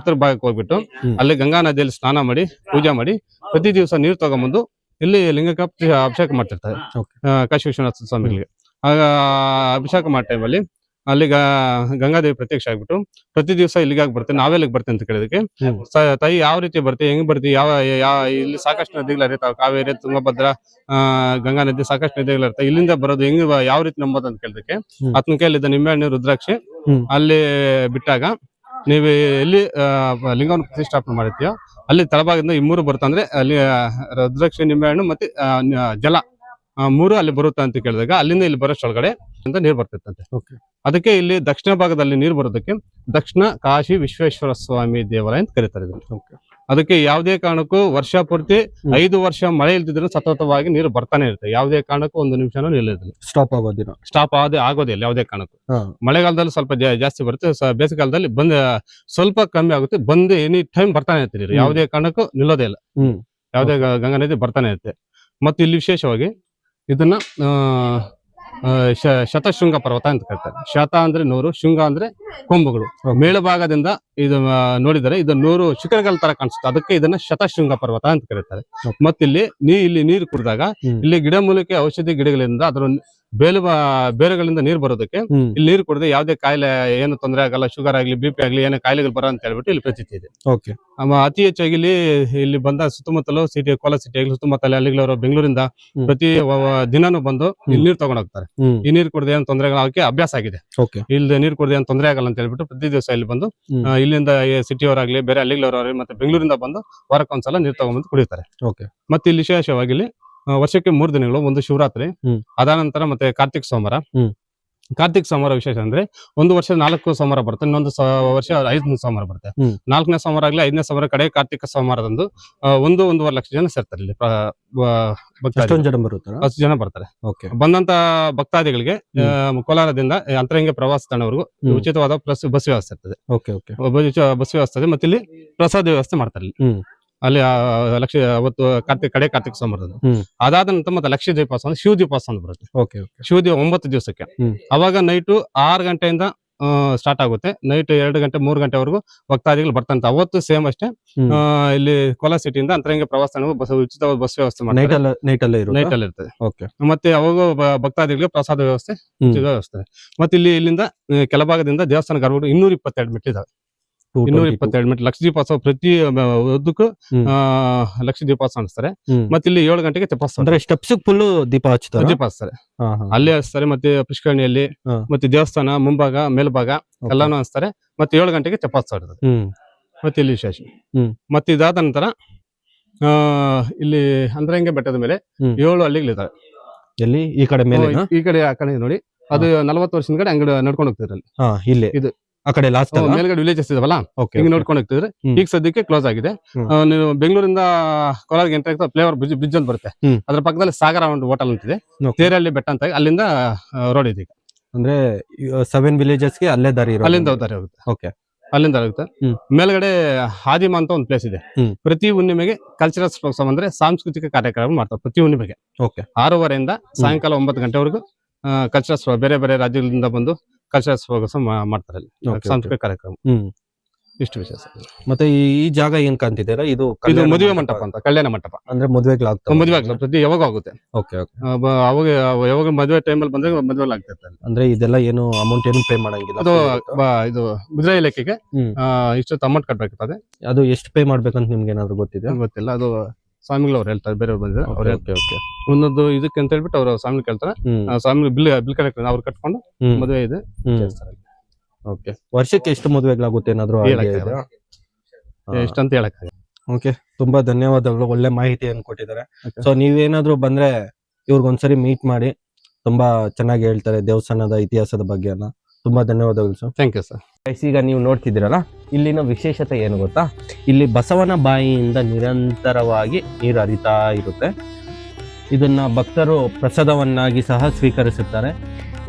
ಉತ್ತರ ಭಾಗಕ್ಕೆ ಹೋಗ್ಬಿಟ್ಟು ಅಲ್ಲಿ ಗಂಗಾ ನದಿಯಲ್ಲಿ ಸ್ನಾನ ಮಾಡಿ ಪೂಜೆ ಮಾಡಿ ಪ್ರತಿ ದಿವಸ ನೀರು ತಗೊಂಬಂದು ಇಲ್ಲಿ ಲಿಂಗಕ್ಕೆ ಅಭಿಷೇಕ ಮಾಡ್ತಿರ್ತಾರೆ ಕಾಶಿ ವಿಶ್ವನಾಥ ಸ್ವಾಮಿಗಳಿಗೆ. ಆಗ ಅಭಿಷೇಕ ಮಾಡೋ ಟೈಮಲ್ಲಿ ಅಲ್ಲಿ ಗಂಗಾದೇವಿ ಪ್ರತ್ಯಕ್ಷ ಆಗ್ಬಿಟ್ಟು ಪ್ರತಿ ದಿವಸ ಇಲ್ಲಿಗಾಗಿ ಬರ್ತೇನೆ, ನಾವೆಲ್ಲಿಗೆ ಬರ್ತೇನೆ ಅಂತ ಕೇಳಿದಕ್ಕೆ, ತಾಯಿ ಯಾವ ರೀತಿ ಬರ್ತೀವಿ, ಹೆಂಗ್ ಬರ್ತೀವಿ, ಯಾವ ಇಲ್ಲಿ ಸಾಕಷ್ಟು ನದಿಗಳು ಹರಿತಾವ, ಕಾವೇರಿ, ತುಂಗಭದ್ರಾ, ಗಂಗಾ ನದಿ ಸಾಕಷ್ಟು ನದಿಗಳು ಇರ್ತಾವೆ, ಇಲ್ಲಿಂದ ಬರೋದು ಹೆಂಗ್ ಯಾವ ರೀತಿ ನಂಬೋದು ಅಂತ ಕೇಳಿದಕ್ಕೆ, ಆತನ ಕೈಲಿದ್ದ ನಿಂಬೆಹಣ್ಣು ರುದ್ರಾಕ್ಷಿ ಅಲ್ಲಿ ಬಿಟ್ಟಾಗ, ನೀವು ಎಲ್ಲಿ ಲಿಂಗವನ್ನು ಪ್ರತಿಷ್ಠಾಪನೆ ಮಾಡಿರ್ತೀಯೋ ಅಲ್ಲಿ ತಳಭಾಗದಿಂದ ಈ ಮೂರು ಬರ್ತಂದ್ರೆ ಅಲ್ಲಿ ರುದ್ರಾಕ್ಷಿ, ನಿಂಬೆಹಣ್ಣು ಮತ್ತೆ ಜಲ ಮೂರು ಅಲ್ಲಿ ಬರುತ್ತೆ ಅಂತ ಕೇಳಿದಾಗ, ಅಲ್ಲಿಂದ ಇಲ್ಲಿ ಬರೋಷ್ಟೊಳಗಡೆ ಅಂತ ನೀರು ಬರ್ತಿತ್ತಂತೆ. ಅದಕ್ಕೆ ಇಲ್ಲಿ ದಕ್ಷಿಣ ಭಾಗದಲ್ಲಿ ನೀರು ಬರೋದಕ್ಕೆ ದಕ್ಷಿಣ ಕಾಶಿ ವಿಶ್ವೇಶ್ವರ ಸ್ವಾಮಿ ದೇವಾಲಯ ಅಂತ ಕರೀತಾರೆ. ಅದಕ್ಕೆ ಯಾವುದೇ ಕಾರಣಕ್ಕೂ ವರ್ಷ ಪೂರ್ತಿ 5 ವರ್ಷ ಮಳೆ ಇಲ್ದಿದ್ರು ಸತತವಾಗಿ ನೀರು ಬರ್ತಾನೆ ಇರುತ್ತೆ. ಯಾವುದೇ ಕಾರಣಕ್ಕೂ ಒಂದು ನಿಮಿಷನೂ ನಿಲ್ಲೋದಿಲ್ಲ, ಸ್ಟಾಪ್ ಆಗೋದಿಲ್ಲ ಯಾವುದೇ ಕಾರಣಕ್ಕೂ. ಮಳೆಗಾಲದಲ್ಲಿ ಸ್ವಲ್ಪ ಜಾಸ್ತಿ ಬರುತ್ತೆ, ಬೇಸಿಗೆಗಾಲದಲ್ಲಿ ಸ್ವಲ್ಪ ಕಮ್ಮಿ ಆಗುತ್ತೆ, ಬಂದು ಎನಿ ಟೈಮ್ ಬರ್ತಾನೆ ಇರ್ತೀರಿ, ಯಾವುದೇ ಕಾರಣಕ್ಕೂ ನಿಲ್ಲೋದೇ ಇಲ್ಲ, ಯಾವುದೇ ಗಂಗಾ ನದಿ ಬರ್ತಾನೆ ಇರುತ್ತೆ. ಮತ್ತು ಇಲ್ಲಿ ವಿಶೇಷವಾಗಿ ಇದನ್ನ ಶತಶೃಂಗ ಪರ್ವತ ಅಂತ ಕರೀತಾರೆ. ಶತ ಅಂದ್ರೆ 100, ಶೃಂಗ ಅಂದ್ರೆ ಕೊಂಬುಗಳು. ಮೇಳಭಾಗದಿಂದ ಇದು ನೋಡಿದರೆ ಇದು 100 ಶಿಖರಗಳ ತರ ಕಾಣಿಸುತ್ತೆ, ಅದಕ್ಕೆ ಇದನ್ನ ಶತಶೃಂಗ ಪರ್ವತ ಅಂತ ಕರೀತಾರೆ. ಮತ್ತಿಲ್ಲಿ ನೀರು ಕುಡಿದಾಗ ಇಲ್ಲಿ ಗಿಡಮೂಲಿಕೆ ಔಷಧಿ ಗಿಡಗಳಿಂದ ಅದರ ಬೇರುಗಳಿಂದ ನೀರು ಬರೋದಕ್ಕೆ, ಇಲ್ಲಿ ನೀರು ಕುಡಿದ್ರೆ ಯಾವುದೇ ಕಾಯಿಲೆ ಏನು ತೊಂದರೆ ಆಗಲ್ಲ, ಶುಗರ್ ಆಗ್ಲಿ, BP ಆಗ್ಲಿ, ಏನೋ ಕಾಯಿಲೆಗಳು ಬರೋ ಅಂತ ಹೇಳ್ಬಿಟ್ಟು ಇಲ್ಲಿ ಪ್ರತೀತಿ ಇದೆ. ಅತಿ ಹೆಚ್ಚಾಗಿ ಇಲ್ಲಿ ಬಂದ ಸುತ್ತಮುತ್ತಲು ಸಿಟಿ, ಕೋಲಾರ ಸಿಟಿ ಆಗ್ಲಿ ಸುತ್ತಮುತ್ತಲ ಹಳ್ಳಿಗಳವರು ಬೆಂಗಳೂರಿಂದ ಪ್ರತಿ ದಿನಾನು ಬಂದು ಇಲ್ಲಿ ನೀರು ತಗೊಂಡ್ ಹೋಗ್ತಾರೆ. ಈ ನೀರು ಕುಡಿದ್ರೆ ಏನು ತೊಂದರೆ ಆಗಕ್ಕೆ ಅಭ್ಯಾಸ ಆಗಿದೆ, ಇಲ್ಲಿ ನೀರು ಕುಡಿದ್ರೆ ಏನು ತೊಂದರೆ ಆಗಲ್ಲ ಅಂತ ಹೇಳ್ಬಿಟ್ಟು ಪ್ರತಿ ದಿವಸ ಇಲ್ಲಿ ಬಂದು ಇಲ್ಲಿಂದ ಸಿಟಿಯವರಾಗ್ಲಿ ಬೇರೆ ಹಳ್ಳಿಗಳವರಾಗ್ಲಿ ಮತ್ತೆ ಬೆಂಗಳೂರಿಂದ ಬಂದು ವಾರಕ್ಕೊಂದ್ಸಲ ನೀರು ತಗೊಂಡ್ಬಂದು ಕುಡಿತಾರೆ. ಮತ್ತೆ ಇಲ್ಲಿ ವಿಶೇಷವಾಗಿ ಇಲ್ಲಿ ವರ್ಷಕ್ಕೆ 3 ದಿನಗಳು, ಒಂದು ಶಿವರಾತ್ರಿ, ಅದಾದ ನಂತರ ಮತ್ತೆ ಕಾರ್ತಿಕ್ ಸೋಮವಾರ ವಿಶೇಷ ಅಂದ್ರೆ ಒಂದು ವರ್ಷ 4 ಸೋಮವಾರ ಬರುತ್ತೆ, ಇನ್ನೊಂದು ವರ್ಷ 5 ಸೋಮವಾರ ಬರುತ್ತೆ. 4ನೇ ಸೋಮವಾರ ಆಗ್ಲಿ 5ನೇ ಸೋಮವಾರ ಕಡೆ ಕಾರ್ತಿಕ ಸೋಮವಾರದಂದು 1-1.5 ಲಕ್ಷ ಜನ ಸೇರ್ತಾರೆ ಇಲ್ಲಿ. ಅಷ್ಟು ಜನ ಬರ್ತಾರೆ. ಬಂದಂತ ಭಕ್ತಾದಿಗಳಿಗೆ ಕೋಲಾರದಿಂದ ಅಂತರಂಗ ಪ್ರವಾಸ ತಾಣವರೆಗೂ ಉಚಿತವಾದ ಬಸ್ ವ್ಯವಸ್ಥೆ ಇರ್ತದೆ. ಬಸ್ ವ್ಯವಸ್ಥೆ ಇದೆ. ಮತ್ತೆ ಇಲ್ಲಿ ಪ್ರಸಾದ ವ್ಯವಸ್ಥೆ ಮಾಡ್ತಾರೆ. ಅಲ್ಲಿ ಅವತ್ತು ಕಾರ್ತಿಕ ಸೋಮವಾರದ ಅದಾದ ನಂತರ ಮತ್ತೆ ಲಕ್ಷ ದೀಪೋತ್ಸವ, ಶಿವ ದೀಪೋತ್ಸವ ಅಂತ ಬರುತ್ತೆ. ಶಿವ ದೀಪ 9 ದಿವಸಕ್ಕೆ. ಅವಾಗ ನೈಟು 6 ಗಂಟೆಯಿಂದ ಸ್ಟಾರ್ಟ್ ಆಗುತ್ತೆ, ನೈಟ್ 2 ಗಂಟೆ 3 ಗಂಟೆವರೆಗೂ ಭಕ್ತಾದಿಗಳು ಬರ್ತಾರಂತ. ಅವತ್ತು ಸೇಮ್ ಅಷ್ಟೇ ಇಲ್ಲಿ ಕೋಲಾರ ಸಿಟಿಯಿಂದ ಅಂತರಂಗ ಪ್ರವಾಸ ಉಚಿತವಾದ ಬಸ್ ವ್ಯವಸ್ಥೆ ಮಾಡ್ತಾರೆ, ನೈಟ್ ಅಲ್ಲಿ ಇರ್ತದೆ. ಮತ್ತೆ ಅವಾಗ ಭಕ್ತಾದಿಗಳಿಗೆ ಪ್ರಸಾದ ವ್ಯವಸ್ಥೆ ವ್ಯವಸ್ಥೆ. ಮತ್ತೆ ಇಲ್ಲಿಂದ ಕೆಳಭಾಗದಿಂದ ದೇವಸ್ಥಾನ ಗರ್ಭಗುಡಿ 222 ಮೆಟ್ಟಿದಾವೆ. 222 ಮೀಟರ್ ಲಕ್ಷ ದೀಪೋತ್ಸವ ಪ್ರತಿ ಉದ್ದಕ್ಕೂ ಹ್ಮ್. ಲಕ್ಷ ದೀಪೋತ್ಸವ ನಡೆಸ್ತಾರೆ. ಹ್ಮ್. ಮತ್ತೆ ಇಲ್ಲಿ 7 ಗಂಟೆಗೆ ತೆಪ್ಪೋತ್ಸವ ಅಂದ್ರೆ ಸ್ಟೆಪ್ಸ್ ಫುಲ್ ದೀಪ ಹಚ್ತಾರೆ. ದೀಪ ಹಚ್ತಾರೆ. ಅಲ್ಲೇ ಹಚ್ತಾರೆ. ಮತ್ತೆ ಪುಷ್ಕರಣಿಯಲ್ಲಿ ಮತ್ತೆ ದೇವಸ್ಥಾನ ಮುಂಭಾಗ ಮೇಲ್ಭಾಗ ಎಲ್ಲಾನು ಹಚ್ತಾರೆ. ಮತ್ತೆ 7 ಗಂಟೆಗೆ ತೆಪ್ಪೋತ್ಸವ ಇರ್ತದೆ. ಮತ್ತೆ ಇಲ್ಲಿ ವಿಶೇಷ. ಮತ್ತೆ ಇದಾದ ನಂತರ ಇಲ್ಲಿ ಅಂತರಂಗ ಬೆಟ್ಟದ ಮೇಲೆ 7 ಹಳ್ಳಿಗಳಿದಾವೆ. ಎಲ್ಲಿ ಈ ಕಡೆ ಮೇಲೆ ಈ ಕಡೆ ಆ ಕಡೆ ನೋಡಿ, ಅದು 40 ವರ್ಷದ ಕಡೆ ಅಂಗಡಿ ನಡ್ಕೊಂಡು ಹೋಗ್ತಿದ್ರಲ್ಲಿ. ಇಲ್ಲಿ ಇದು ಆ ಕಡೆ ಲಾಸ್ಟ್ ಮೇಲ್ಗಡೆ ವಿಲೇಜಸ್ ಇದಾವಲ್ಲ, ಈಗ ನೋಡ್ಕೊಂಡು ಹೋಗ್ತಿದ್ರೆ. ಈಗ ಸದ್ಯಕ್ಕೆ ಕ್ಲೋಸ್ ಆಗಿದೆ. ನೀವು ಬೆಂಗಳೂರಿಂದ ಕೋಲಾರ್ಗೆ ಎಂಟ್ರಿ ಆಗ್ತಾ ಫ್ಲೇವರ್ ಬ್ರಿಡ್ಜ್ ಅಂತ ಬರುತ್ತೆ. ಅದ್ರ ಪಕ್ಕದಲ್ಲಿ ಸಾಗರ ಒಂದು ಹೋಟೆಲ್ ಅಂತಿದೆ, ತೇರಹಳ್ಳಿ ಬೆಟ್ಟ ಅಂತ. ಅಲ್ಲಿಂದ ರೋಡ್ ಇದೆ. ಅಂದ್ರೆ 7 ವಿಲೇಜಸ್ ಗೆ ಅಲ್ಲೇ ದಾರಿ ಅಲ್ಲಿಂದ ದಾರಿ ಹೋಗುತ್ತೆ. ಓಕೆ, ಅಲ್ಲಿಂದ ಆಗುತ್ತೆ. ಮೇಲ್ಗಡೆ ಹಾದಿಮ ಅಂತ ಒಂದು ಪ್ಲೇಸ್ ಇದೆ. ಪ್ರತಿ ಹುಣ್ಣಿಮೆಗೆ ಕಲ್ಚರಲ್ ಪ್ರೋಗ್ರಾಮ್ ಅಂದ್ರೆ ಸಾಂಸ್ಕೃತಿಕ ಕಾರ್ಯಕ್ರಮ ಮಾಡ್ತಾರೆ. ಪ್ರತಿ ಹುಣ್ಣಿಮೆಗೆ 6:30 ಸಾಯಂಕಾಲ 9 ಗಂಟೆವರೆಗೂ ಕಲ್ಚರಲ್ಸ್ ಬೇರೆ ಬೇರೆ ರಾಜ್ಯಗಳಿಂದ ಬಂದು ಕಲ್ಚರಲ್ಸ್ ಪ್ರೋಗ್ರಾಮ್ ಮಾಡ್ತಾರೆ ಅಲ್ಲಿ, ಸಾಂಸ್ಕೃತಿಕ ಕಾರ್ಯಕ್ರಮ. ಇಷ್ಟು ವಿಶೇಷ. ಮತ್ತೆ ಈ ಜಾಗ ಏನ್ ಕಾಣ್ತಿದ್ದೀರಾ, ಇದು ಮದುವೆ ಮಂಟಪ ಅಂತ, ಕಲ್ಯಾಣ ಮಂಟಪ. ಅಂದ್ರೆ ಮದುವೆ ಆಗ್ತದೆ ಪ್ರತಿ ಯಾವಾಗ ಆಗುತ್ತೆ. ಅವಾಗ ಯಾವಾಗ ಮದುವೆ ಟೈಮಲ್ಲಿ ಬಂದ್ರೆ ಮದುವೆ ಆಗ್ತೈತೆ. ಅಂದ್ರೆ ಇದೆಲ್ಲ ಏನು ಅಮೌಂಟ್ ಏನು ಪೇ ಮಾಡಂಗಿಲ್ಲ. ಅದು ಇದು ಮುದ್ರಾ ಇಲಾಖೆಗೆ ಇಷ್ಟೊತ್ತು ಅಮೌಂಟ್ ಕಟ್ಬೇಕಾಗ್ತದೆ. ಅದು ಎಷ್ಟು ಪೇ ಮಾಡ್ಬೇಕಂತ ನಿಮ್ಗೆ ಏನಾದ್ರು ಗೊತ್ತಿಲ್ಲ. ಅದು ಸ್ವಾಮಿಗಳು ಅವ್ರು ಹೇಳ್ತಾರೆ, ಬೇರೆಯವ್ರು ಬಂದಿದ್ರೆ ಅವ್ರು ಒಂದೊಂದು ಇದಕ್ಕೆ ಅಂತ ಹೇಳ್ಬಿಟ್ಟು ಅವ್ರು ಸ್ವಾಮಿ ಕೇಳ್ತಾರೆ. ಸ್ವಾಮಿ ಬಿಲ್ ಕಲೆಕ್ಟ್ ಅವ್ರು ಕಟ್ಕೊಂಡು ಮದುವೆ ಇದೆ చేస్తారు. ಓಕೆ, ವರ್ಷಕ್ಕೆ ಎಷ್ಟು ಮದುವೆಗಳಾಗುತ್ತೆ ಏನಾದ್ರು ಎಷ್ಟಂತ ಹೇಳಕ್. ಓಕೆ, ತುಂಬಾ ಧನ್ಯವಾದಗಳು, ಒಳ್ಳೆ ಮಾಹಿತಿಯನ್ನು ಕೊಟ್ಟಿದ್ದಾರೆ. ಸೊ ನೀವೇನಾದ್ರು ಬಂದ್ರೆ ಇವ್ರಿಗೊಂದ್ಸರಿ ಮೀಟ್ ಮಾಡಿ, ತುಂಬಾ ಚೆನ್ನಾಗಿ ಹೇಳ್ತಾರೆ ದೇವಸ್ಥಾನದ ಇತಿಹಾಸದ ಬಗ್ಗೆ. ತುಂಬಾ ಧನ್ಯವಾದಗಳು ಸರ್. Thank you sir. ಈಗ ನೀವು ನೋಡ್ತಿದ್ದೀರಲ್ಲ, ಇಲ್ಲಿನ ವಿಶೇಷತೆ ಏನು ಗೊತ್ತಾ, ಇಲ್ಲಿ ಬಸವನ ಬಾಯಿಯಿಂದ ನಿರಂತರವಾಗಿ ನೀರು ಹರಿತಾ ಇರುತ್ತೆ. ಇದನ್ನ ಭಕ್ತರು ಪ್ರಸಾದವನ್ನಾಗಿ ಸಹ ಸ್ವೀಕರಿಸುತ್ತಾರೆ.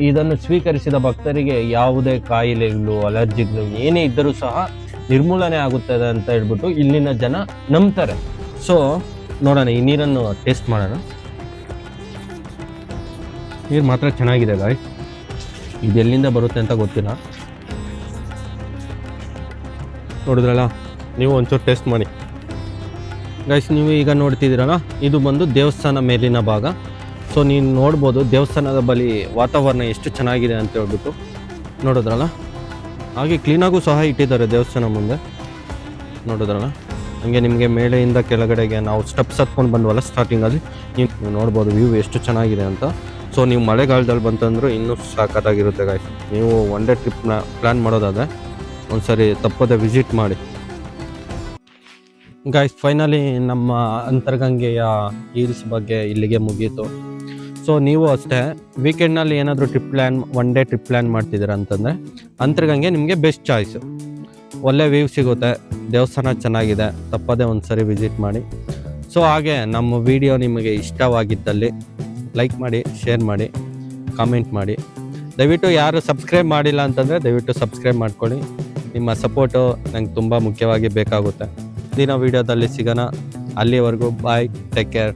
ಇದನ್ನು ಸ್ವೀಕರಿಸಿದ ಭಕ್ತರಿಗೆ ಯಾವುದೇ ಕಾಯಿಲೆಗಳು, ಅಲರ್ಜಿಗಳು ಏನೇ ಇದ್ದರೂ ಸಹ ನಿರ್ಮೂಲನೆ ಆಗುತ್ತದೆ ಅಂತ ಹೇಳ್ಬಿಟ್ಟು ಇಲ್ಲಿನ ಜನ ನಂಬ್ತಾರೆ. ಸೊ ನೋಡೋಣ, ಈ ನೀರನ್ನು ಟೇಸ್ಟ್ ಮಾಡೋಣ. ನೀರು ಮಾತ್ರ ಚೆನ್ನಾಗಿದೆ ಗಾಯ್ಸ್, ಇದು ಎಲ್ಲಿಂದ ಬರುತ್ತೆ ಅಂತ ಗೊತ್ತಿಲ್ಲ. ನೋಡಿದ್ರಲ್ಲ, ನೀವು ಒಂಚೂರು ಟೇಸ್ಟ್ ಮಾಡಿ ಗೈಸ್. ನೀವು ಈಗ ನೋಡ್ತಿದ್ದೀರಲ್ಲ, ಇದು ಬಂದು ದೇವಸ್ಥಾನ ಮೇಲಿನ ಭಾಗ. ಸೊ ನೀವು ನೋಡ್ಬೋದು ದೇವಸ್ಥಾನದ ಬಳಿ ವಾತಾವರಣ ಎಷ್ಟು ಚೆನ್ನಾಗಿದೆ ಅಂತ ಹೇಳ್ಬಿಟ್ಟು. ನೋಡಿದ್ರಲ್ಲ, ಹಾಗೆ ಕ್ಲೀನಾಗೂ ಸಹ ಇಟ್ಟಿದ್ದಾರೆ ದೇವಸ್ಥಾನ ಮುಂದೆ. ನೋಡಿದ್ರಲ್ಲ, ಹಂಗೆ ನಿಮಗೆ ಮೇಲೆಯಿಂದ ಕೆಳಗಡೆಗೆ ನಾವು ಸ್ಟೆಪ್ಸ್ ಹತ್ಕೊಂಡು ಬಂದ್ವಲ್ಲ ಸ್ಟಾರ್ಟಿಂಗಲ್ಲಿ, ನೀವು ನೋಡ್ಬೋದು ವ್ಯೂ ಎಷ್ಟು ಚೆನ್ನಾಗಿದೆ ಅಂತ. ಸೊ ನೀವು ಮಳೆಗಾಲದಲ್ಲಿ ಬಂತಂದ್ರೂ ಇನ್ನೂ ಸಾಕಾಗಿರುತ್ತೆ ಗಾಯ್ಸ್. ನೀವು ಒನ್ ಡೇ ಟ್ರಿಪ್ನ ಪ್ಲ್ಯಾನ್ ಮಾಡೋದಾದರೆ ಒಂದ್ಸರಿ ತಪ್ಪದೆ ವಿಸಿಟ್ ಮಾಡಿ ಗಾಯ್ಸ್. ಫೈನಲಿ ನಮ್ಮ ಅಂತರ್ಗಂಗೆಯ ಹೀಲ್ಸ್ ಬಗ್ಗೆ ಇಲ್ಲಿಗೆ ಮುಗೀತು. ಸೊ ನೀವು ಅಷ್ಟೇ ವೀಕೆಂಡ್ನಲ್ಲಿ ಏನಾದರೂ ಒನ್ ಡೇ ಟ್ರಿಪ್ ಪ್ಲ್ಯಾನ್ ಮಾಡ್ತಿದ್ದೀರ ಅಂತಂದರೆ ಅಂತರ್ಗಂಗೆ ನಿಮಗೆ ಬೆಸ್ಟ್ ಚಾಯ್ಸು. ಒಳ್ಳೆ ವ್ಯೂ ಸಿಗುತ್ತೆ, ದೇವಸ್ಥಾನ ಚೆನ್ನಾಗಿದೆ, ತಪ್ಪದೆ ಒಂದ್ಸರಿ ವಿಸಿಟ್ ಮಾಡಿ. ಸೊ ಹಾಗೆ ನಮ್ಮ ವಿಡಿಯೋ ನಿಮಗೆ ಇಷ್ಟವಾಗಿದ್ದಲ್ಲಿ ಲೈಕ್ ಮಾಡಿ, ಶೇರ್ ಮಾಡಿ, ಕಾಮೆಂಟ್ ಮಾಡಿ. ದಯವಿಟ್ಟು ಯಾರು ಸಬ್ಸ್ಕ್ರೈಬ್ ಮಾಡಿಲ್ಲ ಅಂತಂದರೆ ದಯವಿಟ್ಟು ಸಬ್ಸ್ಕ್ರೈಬ್ ಮಾಡ್ಕೊಳ್ಳಿ. ನಿಮ್ಮ ಸಪೋರ್ಟು ನಂಗೆ ತುಂಬ ಮುಖ್ಯವಾಗಿ ಬೇಕಾಗುತ್ತೆ. ದಿನ ವಿಡಿಯೋದಲ್ಲಿ ಸಿಗೋಣ. ಅಲ್ಲಿವರೆಗೂ ಬಾಯ್, ಟೇಕ್ ಕೇರ್.